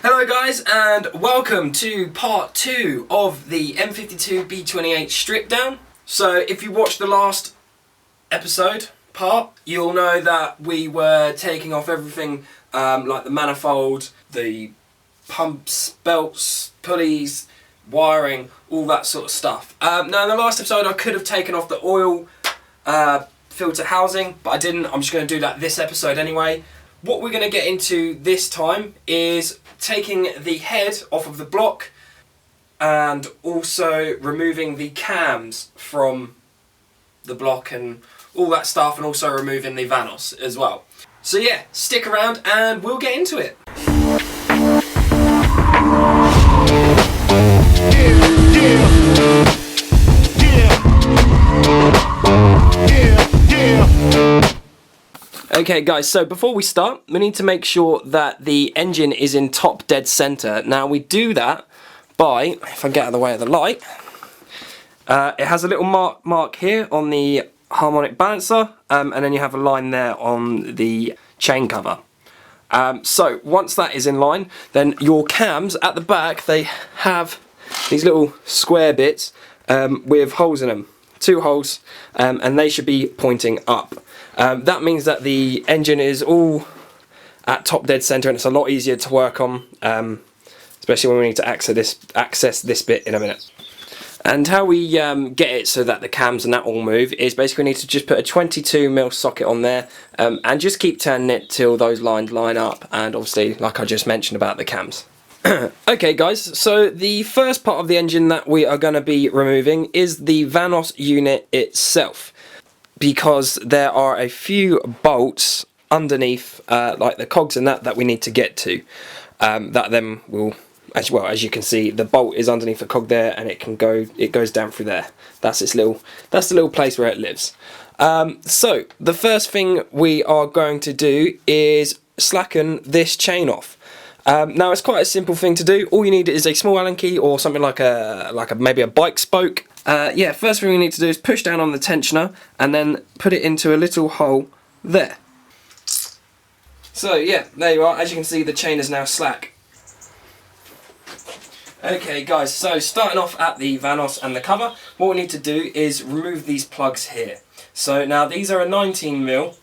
Hello guys, and welcome to part 2 of the M52 B28 strip down. So if you watched the last episode part, you'll know that we were taking off everything like the manifold, the pumps, belts, pulleys, wiring, all that sort of stuff. Now in the last episode I could have taken off the oil filter housing, but I didn't. I'm just going to do that this episode anyway. What we're going to get into this time is taking the head off of the block and also removing the cams from the block and all that stuff, and also removing the Vanos as well. So yeah, stick around and we'll get into it. Okay guys, so before we start, we need to make sure that the engine is in top dead center. Now we do that by, if I get out of the way of the light, it has a little mark here on the harmonic balancer, and then you have a line there on the chain cover. So once that is in line, then your cams at the back, they have these little square bits with holes in them. 2 holes, and they should be pointing up. That means that the engine is all at top dead center, and it's a lot easier to work on, especially when we need to access this bit in a minute. And how we get it so that the cams and that all move is basically we need to just put a 22mm socket on there, and just keep turning it till those lines line up, and obviously like I just mentioned about the cams. Okay guys, so the first part of the engine that we are going to be removing is the Vanos unit itself, because there are a few bolts underneath like the cogs and that we need to get to, that then will, as well as you can see, the bolt is underneath the cog there, and it goes down through there. That's the little place where it lives. So the first thing we are going to do is slacken this chain off. Now it's quite a simple thing to do. All you need is a small Allen key or something like maybe a bike spoke. Yeah, first thing we need to do is push down on the tensioner and then put it into a little hole there. So yeah, there you are. As you can see, the chain is now slack. Okay guys, so starting off at the Vanos and the cover, what we need to do is remove these plugs here. So now these are a 19mm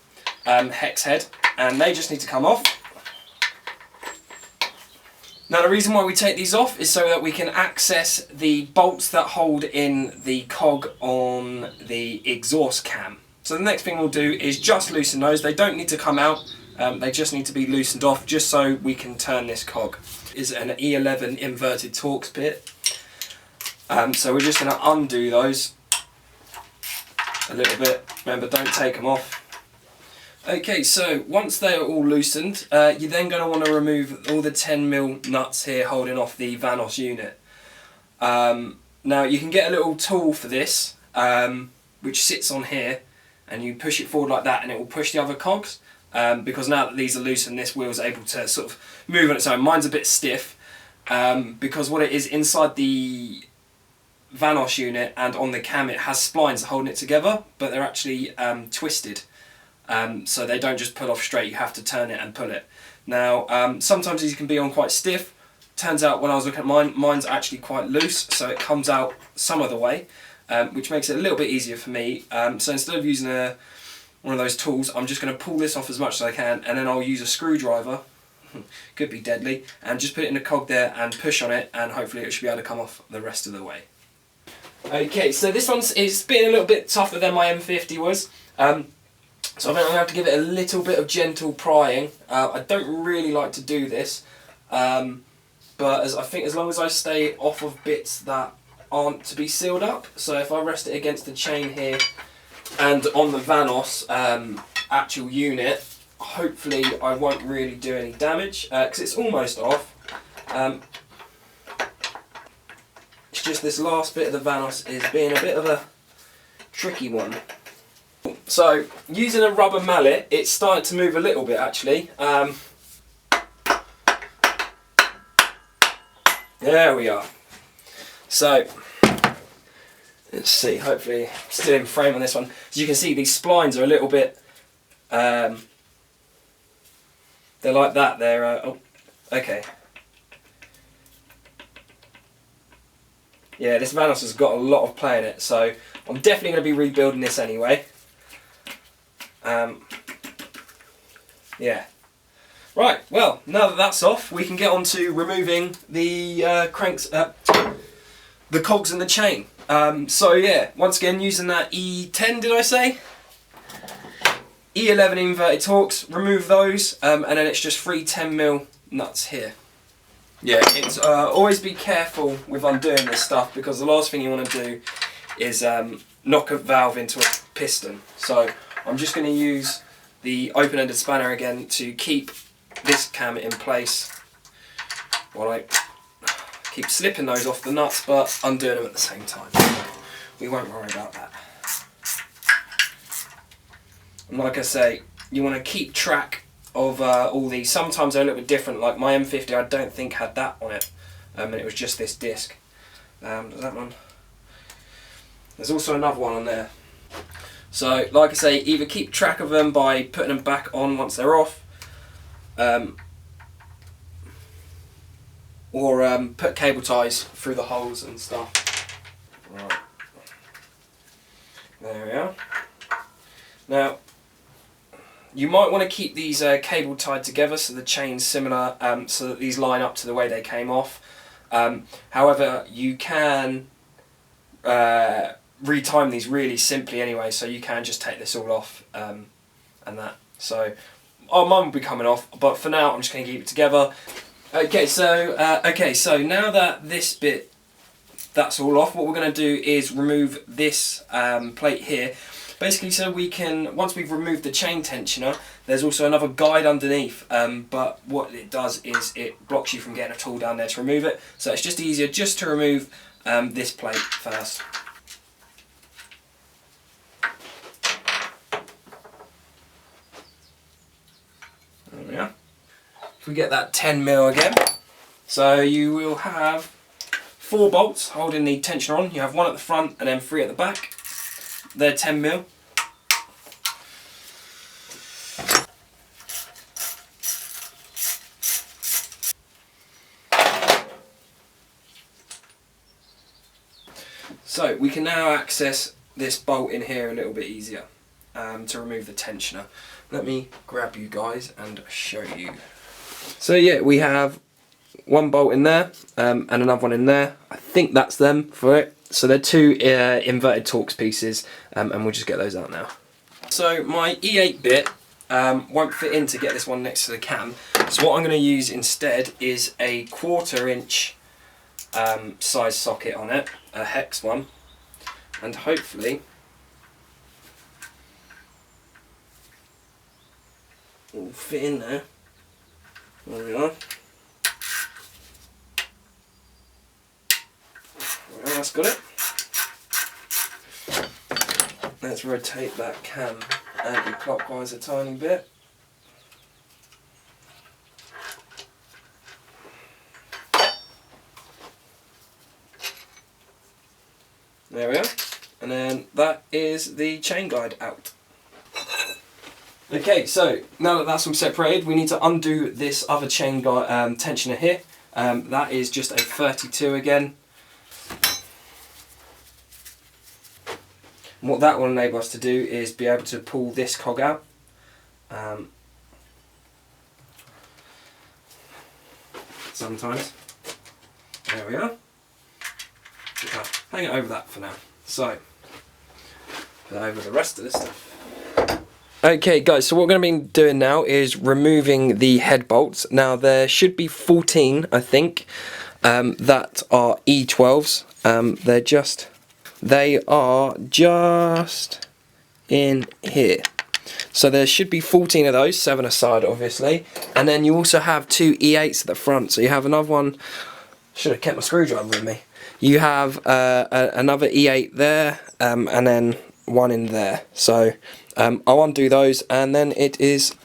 hex head, and they just need to come off. Now the reason why we take these off is so that we can access the bolts that hold in the cog on the exhaust cam. So the next thing we'll do is just loosen those. They don't need to come out, they just need to be loosened off just so we can turn this cog. Is an E11 inverted Torx bit. So we're just going to undo those a little bit. Remember, don't take them off. Okay, so once they are all loosened, you're then going to want to remove all the 10mm nuts here holding off the Vanos unit. Now you can get a little tool for this, which sits on here, and you push it forward like that and it will push the other cogs, because now that these are loosened, this wheel is able to sort of move on its own. Mine's a bit stiff, because what it is, inside the Vanos unit and on the cam, it has splines holding it together, but they're actually twisted. So they don't just pull off straight, you have to turn it and pull it. Now, sometimes these can be on quite stiff. Turns out when I was looking at mine, mine's actually quite loose, so it comes out some of the way, which makes it a little bit easier for me. So instead of using one of those tools, I'm just going to pull this off as much as I can, and then I'll use a screwdriver, could be deadly, and just put it in the cog there and push on it, and hopefully it should be able to come off the rest of the way. Okay, so this one's been a little bit tougher than my M50 was. So I think I'm going to have to give it a little bit of gentle prying. I don't really like to do this, but I think as long as I stay off of bits that aren't to be sealed up, so if I rest it against the chain here and on the Vanos actual unit, hopefully I won't really do any damage, because it's almost off. It's just this last bit of the Vanos is being a bit of a tricky one. So, using a rubber mallet, it's starting to move a little bit actually. There we are. So, let's see, hopefully still in frame on this one. As you can see, these splines are a little bit, they're like that, they're, oh, okay. Yeah, this Vanos has got a lot of play in it, so I'm definitely going to be rebuilding this anyway. Yeah. Right, well, now that that's off, we can get on to removing the the cogs and the chain. So yeah, once again using that E10, did I say? E11 inverted Torx, remove those, and then it's just 3 10mm nuts here. Yeah, it's always be careful with undoing this stuff, because the last thing you want to do is knock a valve into a piston. So I'm just going to use the open-ended spanner again to keep this cam in place while I keep slipping those off the nuts but undoing them at the same time. We won't worry about that. And like I say, you want to keep track of all these. Sometimes they're a little bit different, like my M50 I don't think had that on it, and it was just this disc. Does that one? There's also another one on there. So like I say, either keep track of them by putting them back on once they're off, or put cable ties through the holes and stuff. Right. There we are. Now, you might want to keep these cable tied together so the chain's similar, so that these line up to the way they came off. However, you can retime these really simply anyway, so you can just take this all off and that. So, mine will be coming off, but for now I'm just going to keep it together. Okay, so now that this bit, that's all off, what we're going to do is remove this plate here. Basically, so we can, once we've removed the chain tensioner, there's also another guide underneath, but what it does is it blocks you from getting a tool down there to remove it. So it's just easier just to remove this plate first. There we are. If we get that 10mm again, so you will have 4 bolts holding the tensioner on. You have 1 at the front and then 3 at the back. They're 10mm. So we can now access this bolt in here a little bit easier to remove the tensioner. Let me grab you guys and show you. So yeah, we have 1 bolt in there and another one in there. I think that's them for it. So they're 2 inverted Torx pieces, and we'll just get those out now. So my E8 bit won't fit in to get this one next to the cam. So what I'm going to use instead is a 1/4 inch size socket on it, a hex one, and hopefully it will fit in there. There we are. Well, that's got it. Let's rotate that cam anti-clockwise a tiny bit. There we are. And then that is the chain guide out. Okay, so now that that's all separated, we need to undo this other chain guide tensioner here. That is just a 32 again. And what that will enable us to do is be able to pull this cog out. Sometimes. There we are. Hang it over that for now. So, put over the rest of this stuff. Okay guys, so what we're going to be doing now is removing the head bolts. Now there should be 14, I think, that are E12s. They are just in here. So there should be 14 of those, 7 aside obviously. And then you also have 2 E8s at the front. So you have another one, should have kept my screwdriver with me. You have another E8 there, and then 1 in there. So I'll undo those and then it is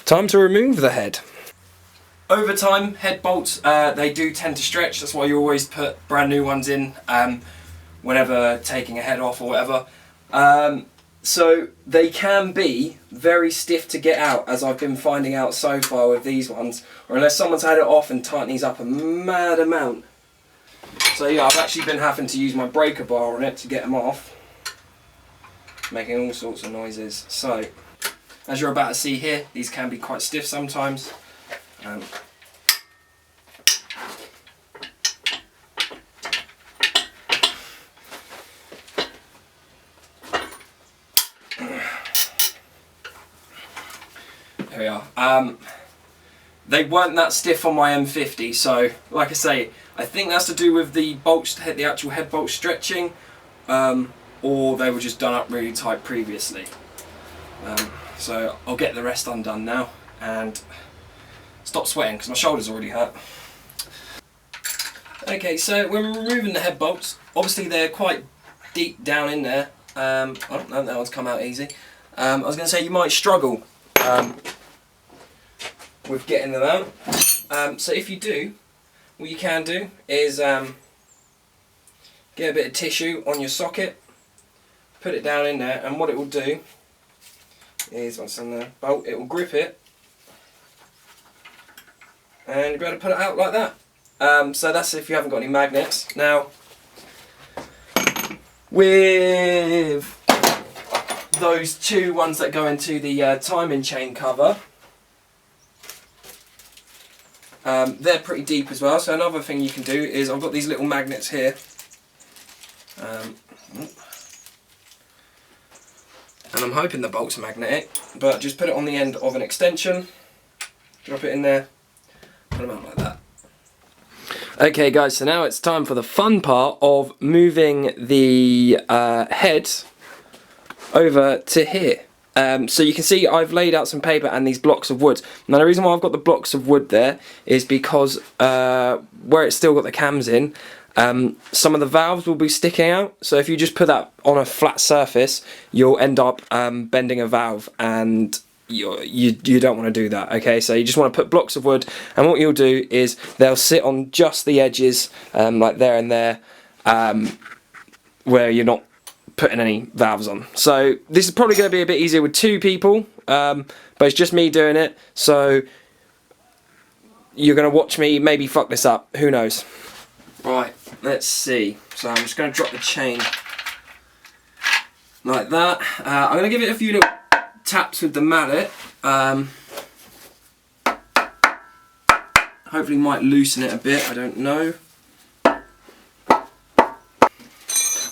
time to remove the head. Over time, head bolts, they do tend to stretch. That's why you always put brand new ones in whenever taking a head off or whatever. So they can be very stiff to get out, as I've been finding out so far with these ones, or unless someone's had it off and tightened these up a mad amount. So yeah, I've actually been having to use my breaker bar on it to get them off, making all sorts of noises. So, as you're about to see here, these can be quite stiff sometimes. There we are. They weren't that stiff on my M50, so like I say, I think that's to do with the bolts, the actual head bolt stretching, or they were just done up really tight previously. So I'll get the rest undone now and stop sweating because my shoulders already hurt. Okay, so when we're removing the head bolts, obviously they're quite deep down in there. Oh, no, that one's come out easy. I was going to say you might struggle with getting them out. So if you do, what you can do is get a bit of tissue on your socket, put it down in there, and what it will do is, once on the bolt, it will grip it, and you'll be able to put it out like that. So that's if you haven't got any magnets. Now, with those two ones that go into the timing chain cover, they're pretty deep as well. So another thing you can do is, I've got these little magnets here. And I'm hoping the bolt's magnetic, but just put it on the end of an extension, drop it in there, put them out like that. Okay guys, so now it's time for the fun part of moving the head over to here. So you can see I've laid out some paper and these blocks of wood. Now the reason why I've got the blocks of wood there is because where it's still got the cams in, some of the valves will be sticking out. So if you just put that on a flat surface, you'll end up bending a valve, and you don't want to do that. Okay, so you just want to put blocks of wood, and what you'll do is they'll sit on just the edges, like there and there, where you're not putting any valves on. So this is probably going to be a bit easier with two people, but it's just me doing it, so you're going to watch me maybe fuck this up, who knows. Right, let's see. So I'm just going to drop the chain like that. I'm going to give it a few little taps with the mallet. Hopefully might loosen it a bit, I don't know.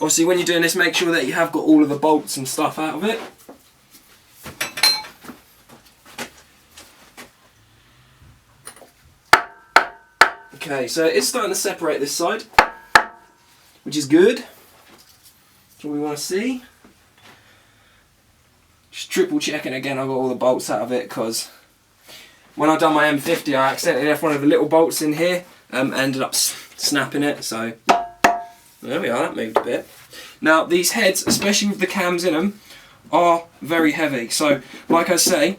Obviously when you're doing this, make sure that you have got all of the bolts and stuff out of it. Okay, so it's starting to separate this side, which is good. That's what we want to see. Just triple checking again I've got all the bolts out of it, because when I done my M50 I accidentally left one of the little bolts in here, ended up snapping it, so there we are, that moved a bit. Now these heads, especially with the cams in them, are very heavy, so like I say,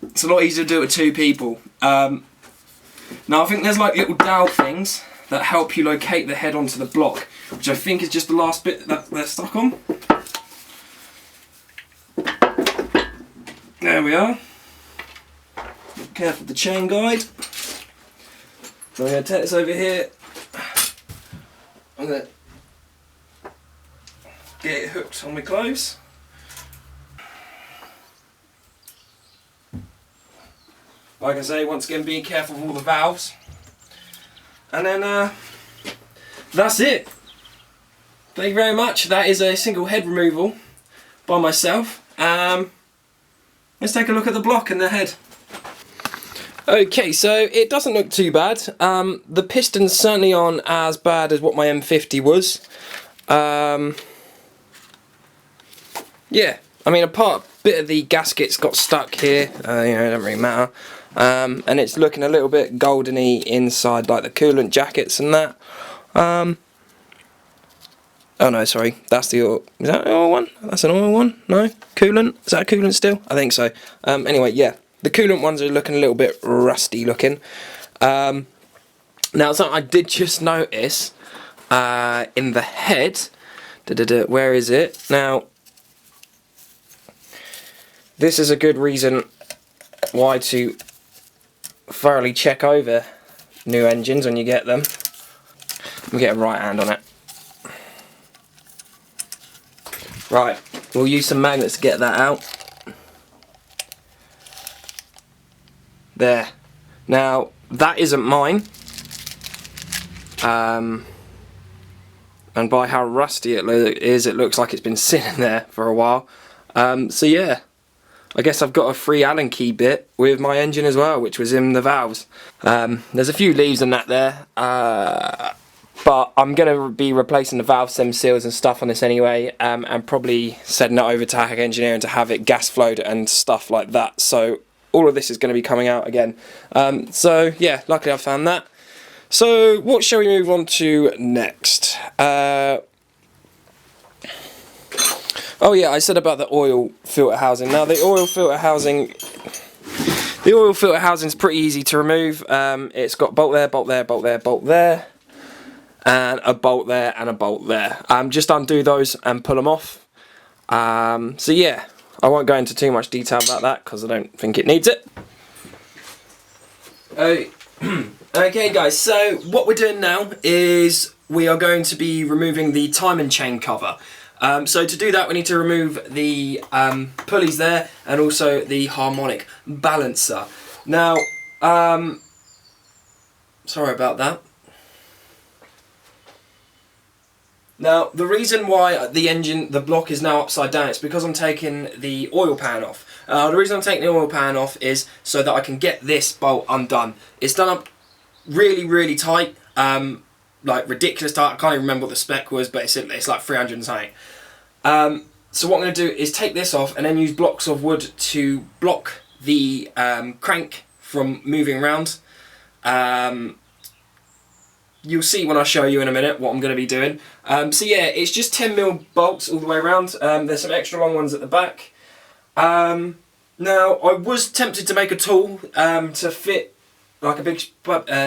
it's a lot easier to do it with two people. Now I think there's like little dowel things that help you locate the head onto the block, which I think is just the last bit that they're stuck on. There we are. Be careful with the chain guide. So I'm going to take this over here. I'm going to get it hooked on my clothes. Like I say, once again, being careful with all the valves. And then that's it. Thank you very much. That is a single head removal by myself. Let's take a look at the block and the head. Okay, so it doesn't look too bad. The pistons certainly aren't as bad as what my M50 was. Yeah, I mean, a bit of the gaskets got stuck here. You know, it doesn't really matter. And it's looking a little bit goldeny inside, like the coolant jackets and that. Oh no, sorry, that's the oil. Is that an oil one? That's an oil one? No? Coolant? Is that a coolant still? I think so. Anyway, yeah, the coolant ones are looking a little bit rusty looking. Now, something I did just notice in the head. Where is it? Now, this is a good reason why to thoroughly check over new engines when you get them. Let me get a right hand on it. Right, we'll use some magnets to get that out. There. Now, that isn't mine. And by how rusty it is, it looks like it's been sitting there for a while. So yeah, I guess I've got a free Allen key bit with my engine as well, which was in the valves. There's a few leaves and that there, but I'm going to be replacing the valve stem seals and stuff on this anyway, and probably sending it over to Hack Engineering to have it gas flowed and stuff like that. So all of this is going to be coming out again. So yeah, luckily I found that. So what shall we move on to next? Oh yeah, I said about the oil filter housing. Now the oil filter housing is pretty easy to remove. It's got bolt there, bolt there, bolt there, bolt there, and a bolt there and a bolt there. Just undo those and pull them off. So yeah, I won't go into too much detail about that because I don't think it needs it. Okay guys, so what we're doing now is we are going to be removing the timing chain cover. So to do that we need to remove the pulleys there and also the harmonic balancer. Now, sorry about that. Now the reason why the block is now upside down is because I'm taking the oil pan off. The reason I'm taking the oil pan off is so that I can get this bolt undone. It's done up really tight, like ridiculous tight. I can't even remember what the spec was, but it's like 300 and something. So what I'm going to do is take this off and then use blocks of wood to block the crank from moving around. You'll see when I show you in a minute what I'm going to be doing. So yeah, it's just 10mm bolts all the way around. There's some extra long ones at the back. Now I was tempted to make a tool to fit like a big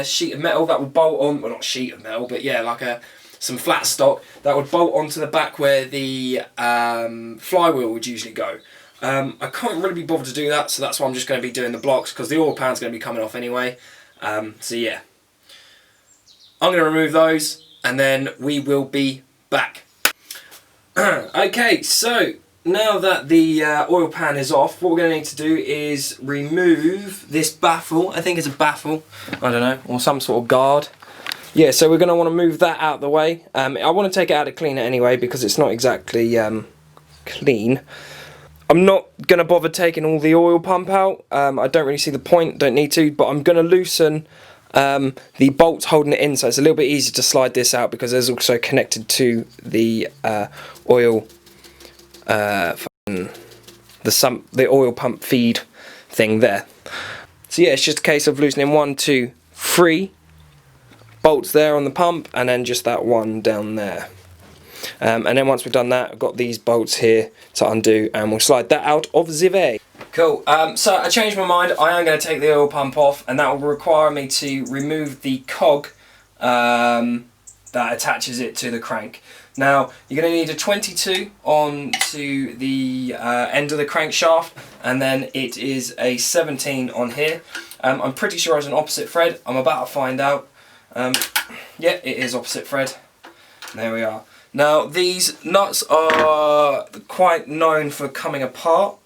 sheet of metal that would bolt on, well not sheet of metal, but yeah, like some flat stock that would bolt onto the back where the flywheel would usually go. I can't really be bothered to do that, so that's why I'm just going to be doing the blocks because the oil pan's going to be coming off anyway. So yeah, I'm going to remove those and then we will be back. Okay, so now that the oil pan is off, what we're going to need to do is remove this baffle. I think it's a baffle, I don't know, or some sort of guard. Yeah, so we're going to want to move that out of the way. I want to take it out to clean it anyway because it's not exactly clean. I'm not going to bother taking all the oil pump out. I don't really see the point, don't need to, but I'm going to loosen the bolts holding it in, so it's a little bit easier to slide this out because there's also connected to the oil the oil pump feed thing there. So yeah, it's just a case of loosening 1, 2, 3 bolts there on the pump and then just that one down there. And then once we've done that, I've got these bolts here to undo and we'll slide that out of the way. Cool, so I changed my mind. I am going to take the oil pump off and that will require me to remove the cog that attaches it to the crank. Now, you're going to need a 22 onto the end of the crankshaft and then it is a 17 on here. I'm pretty sure it's an opposite thread. I'm about to find out. Yeah, it is opposite thread. There we are. Now, these nuts are quite known for coming apart.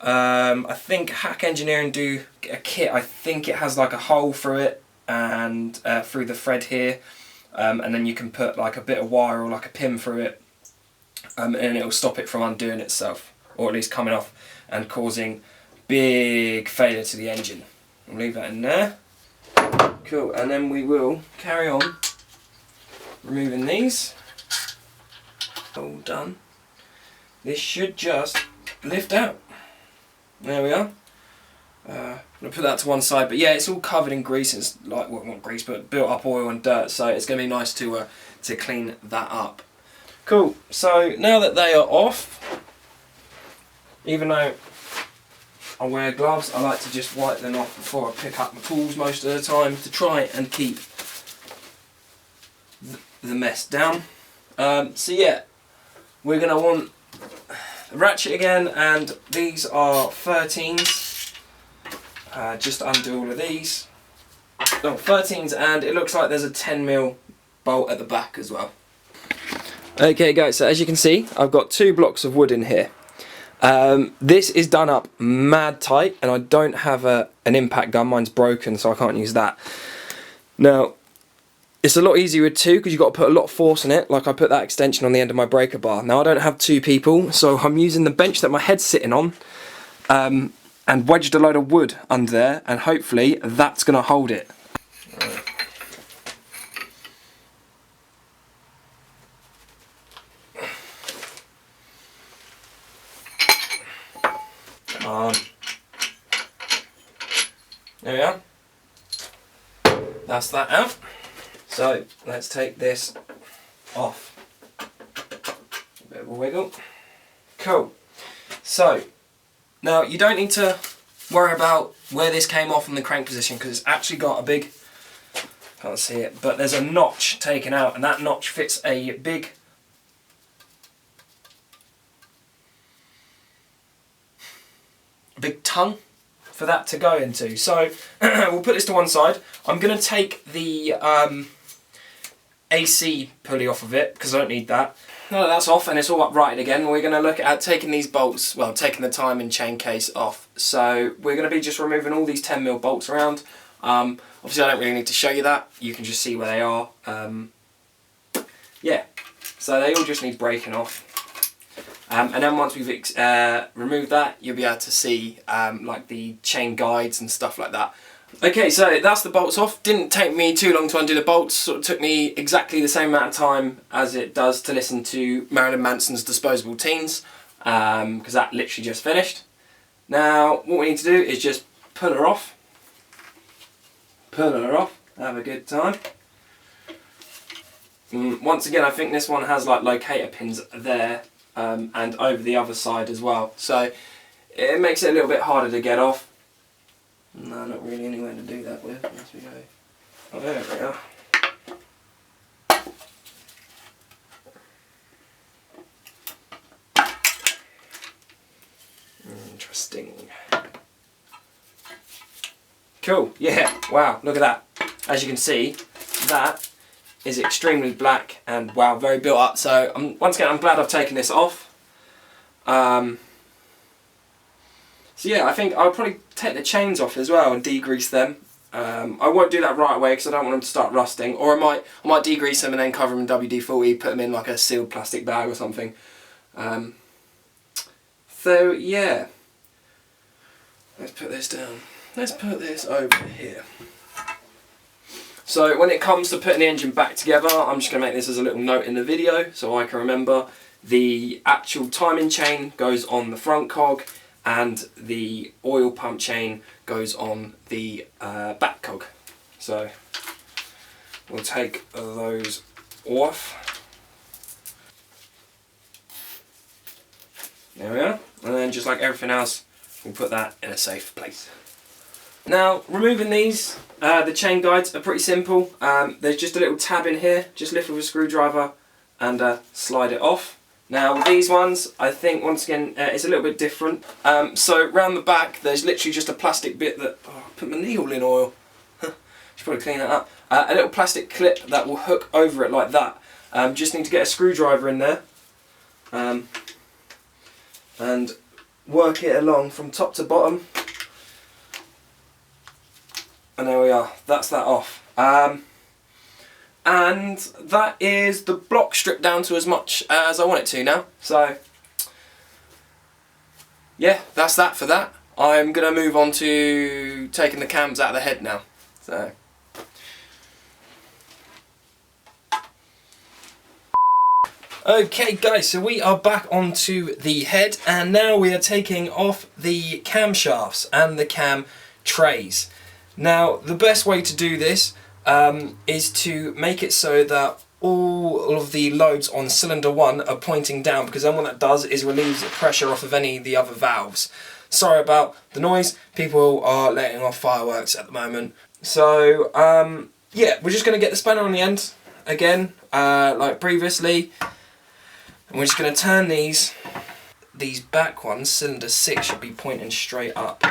I think Hack Engineering do a kit. I think it has like a hole through it and through the thread here. And then you can put like a bit of wire or like a pin through it and it will stop it from undoing itself, or at least coming off and causing big failure to the engine. I'll leave that in there. Cool, and then we will carry on removing these. All done. This should just lift out. There we are. I'm going to put that to one side, but yeah, it's all covered in grease. It's like, well, not grease, but built up oil and dirt, so it's going to be nice to clean that up. Cool, so now that they are off, even though I wear gloves, I like to just wipe them off before I pick up my tools most of the time to try and keep the mess down. So yeah, we're going to want the ratchet again, and these are 13s. Just undo all of these. Oh, 13s, and it looks like there's a 10mm bolt at the back as well. Okay guys, so as you can see, I've got 2 blocks of wood in here. This is done up mad tight, and I don't have an impact gun. Mine's broken, so I can't use that. Now, it's a lot easier with 2 because you've got to put a lot of force in it, like I put that extension on the end of my breaker bar. Now I don't have 2 people, so I'm using the bench that my head's sitting on, and wedged a load of wood under there, and hopefully that's going to hold it. Come on. There we are. That's that out. So let's take this off. A bit of a wiggle. Cool. So now you don't need to worry about where this came off in the crank position, because it's actually got a big, can't see it, but there's a notch taken out, and that notch fits a big tongue for that to go into. So we'll put this to one side. I'm going to take the AC pulley off of it because I don't need that. Now that that's off and it's all uprighted again, we're going to look at taking these bolts, well, taking the timing chain case off. So we're going to be just removing all these 10mm bolts around. Obviously I don't really need to show you that, you can just see where they are. Yeah, so they all just need breaking off. And then once we've removed that, you'll be able to see like the chain guides and stuff like that. Okay, so that's the bolts off. Didn't take me too long to undo the bolts. Sort of took me exactly the same amount of time as it does to listen to Marilyn Manson's Disposable Teens, because that literally just finished. Now, what we need to do is just pull her off. Pull her off. Have a good time. Once again, I think this one has like locator pins there and over the other side as well. So it makes it a little bit harder to get off. No, not really anywhere to do that with. As we go. Oh, there we are. Interesting. Cool. Yeah. Wow. Look at that. As you can see, that is extremely black and wow, very built up. So once again, I'm glad I've taken this off. So yeah, I think I'll probably take the chains off as well and degrease them. I won't do that right away because I don't want them to start rusting. Or I might degrease them and then cover them in WD-40, put them in like a sealed plastic bag or something. So yeah, let's put this down. Let's put this over here. So when it comes to putting the engine back together, I'm just going to make this as a little note in the video so I can remember. The actual timing chain goes on the front cog, and the oil pump chain goes on the back cog. So we'll take those off. There we are. And then just like everything else, we'll put that in a safe place. Now, removing these, the chain guides are pretty simple. There's just a little tab in here, just lift with a screwdriver and slide it off. Now with these ones, I think once again it's a little bit different. So round the back there's literally just a plastic bit that, oh, I put my knee all in oil. Should probably clean that up. A little plastic clip that will hook over it like that. Just need to get a screwdriver in there and work it along from top to bottom. And there we are, that's that off. And that is the block stripped down to as much as I want it to now. So yeah, that's that for that. I'm going to move on to taking the cams out of the head now. So okay guys, so we are back onto the head, and now we are taking off the camshafts and the cam trays. Now the best way to do this is to make it so that all of the loads on cylinder 1 are pointing down, because then what that does is relieves pressure off of any of the other valves. Sorry about the noise, people are letting off fireworks at the moment. So yeah, we're just going to get the spanner on the end again, like previously, and we're just going to turn these back ones. Cylinder 6 should be pointing straight up.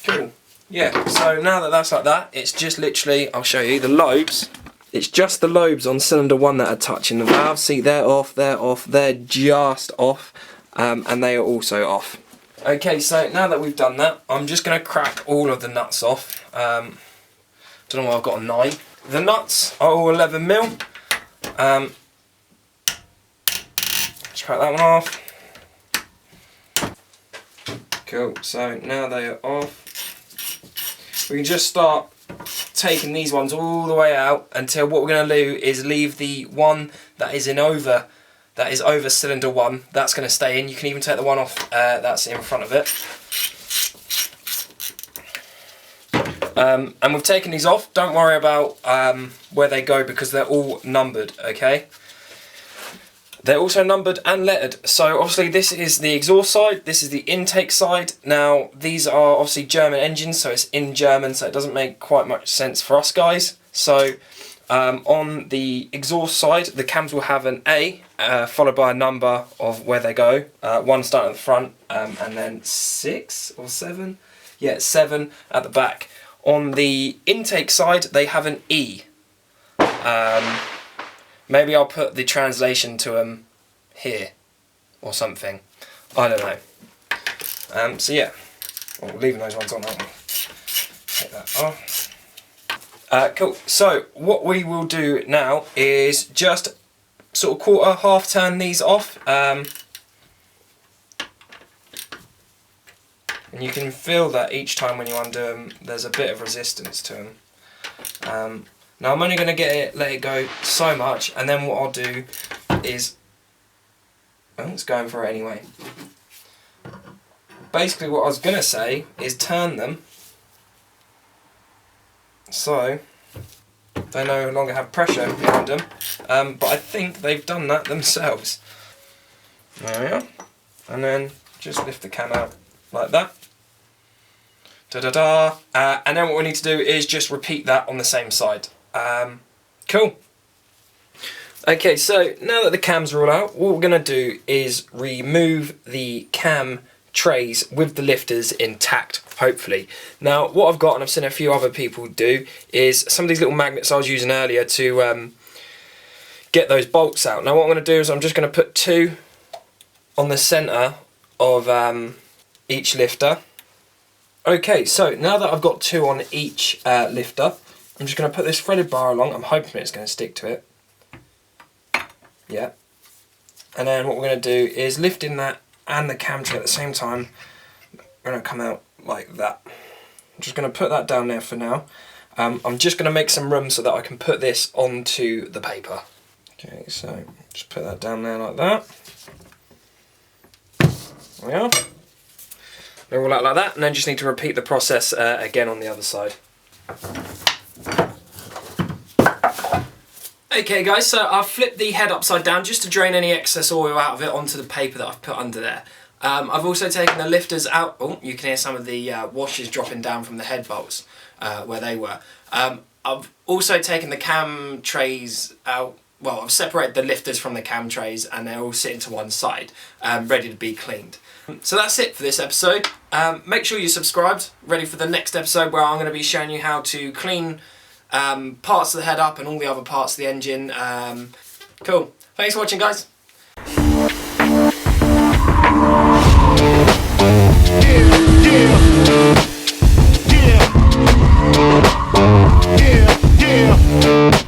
Cool. Yeah, so now that that's like that, it's just literally, I'll show you, the lobes It's just the lobes on cylinder 1 that are touching the valve. See, they're off, they're just off, and they are also off. Okay, so now that we've done that, I'm just going to crack all of the nuts off. Don't know why I've got a 9. The nuts are all 11mm. Let's crack that one off. Cool, so now they are off. We can just start taking these ones all the way out until what we're going to do is leave the one that is over cylinder 1. That's going to stay in. You can even take the one off that's in front of it. And we've taken these off. Don't worry about where they go because they're all numbered, okay? They're also numbered and lettered. So obviously this is the exhaust side, this is the intake side. Now these are obviously German engines, so it's in German, so it doesn't make quite much sense for us guys. So on the exhaust side, the cams will have an A, followed by a number of where they go. 1 starting at the front, and then 6 or 7? Yeah, 7 at the back. On the intake side, they have an E. Maybe I'll put the translation to them here or something. I don't know. So yeah, leaving those ones on, aren't we? Take that off. Cool. So what we will do now is just sort of quarter, half turn these off. And you can feel that each time when you undo them, there's a bit of resistance to them. Now I'm only going to let it go so much, and then what I'll do is, well, it's going for it anyway. Basically what I was going to say is turn them so they no longer have pressure behind them, but I think they've done that themselves. There we are. And then just lift the cam out like that. Da-da-da. And then what we need to do is just repeat that on the same side. Cool. Okay, so now that the cams are all out, what we're going to do is remove the cam trays with the lifters intact, hopefully. Now, what I've got, and I've seen a few other people do, is some of these little magnets I was using earlier to get those bolts out. Now, what I'm going to do is I'm just going to put 2 on the centre of each lifter. Okay, so now that I've got 2 on each lifter, I'm just going to put this threaded bar along. I'm hoping it's going to stick to it. Yeah. And then what we're going to do is lift in that and the cam tray at the same time. We're going to come out like that. I'm just going to put that down there for now. I'm just going to make some room so that I can put this onto the paper. Okay, so just put that down there like that. There we are. They're all out like that, and then just need to repeat the process again on the other side. Okay guys, so I've flipped the head upside down just to drain any excess oil out of it onto the paper that I've put under there. I've also taken the lifters out. Oh, you can hear some of the washers dropping down from the head bolts where they were. I've also taken the cam trays out. Well, I've separated the lifters from the cam trays and they're all sitting to one side, ready to be cleaned. So that's it for this episode. Make sure you're subscribed, ready for the next episode where I'm going to be showing you how to clean parts of the head up and all the other parts of the engine. Cool. Thanks for watching, guys. Yeah.